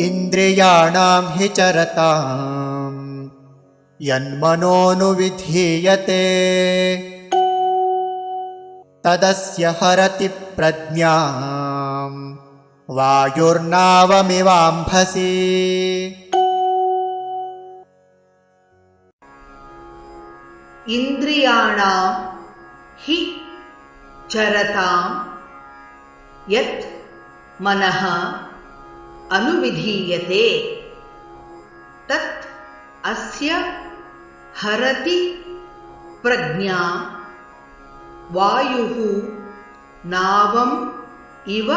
इन्द्रियाणां हि चरतां यन्मनोनुविधीयते तदस्य हरति प्रज्ञां वायुर्नावमिवाम्भसि। इंद्रियाणां हि चरतां यत् मनः अनुविधीयते तत् अस्य हरति प्रज्ञां वायुः नावम् इव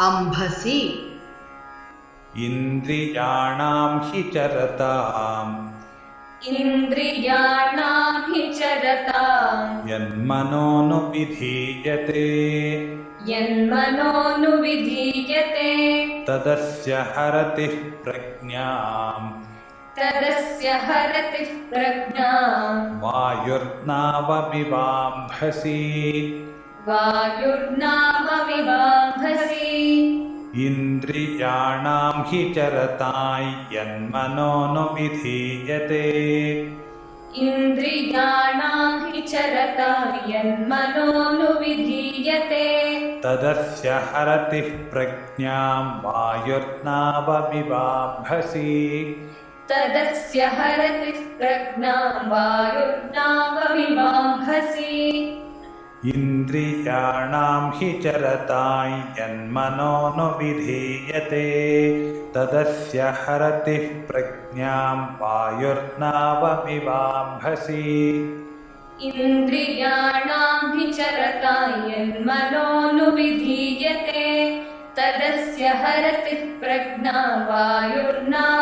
अम्भसि। इन्द्रियाणां हि चरतां यन्मनोनुविधीयते तदस्य हरति प्रज्ञां वायुर्नावमिवाम्भसि। इन्द्रियाणां हि चरतां यन्मनोनुविधीयते तदस्य हरति प्रज्ञां वायुर्नावमिवाम्भसि। इन्द्रियाणां हि चरतां यन्मनोनुविधीयते तदस्य हरति प्रज्ञां वायुर्नावमिवाम्भसि। तदस्य हरति प्रज्ञां वायुर्नावमिवाम्भसि।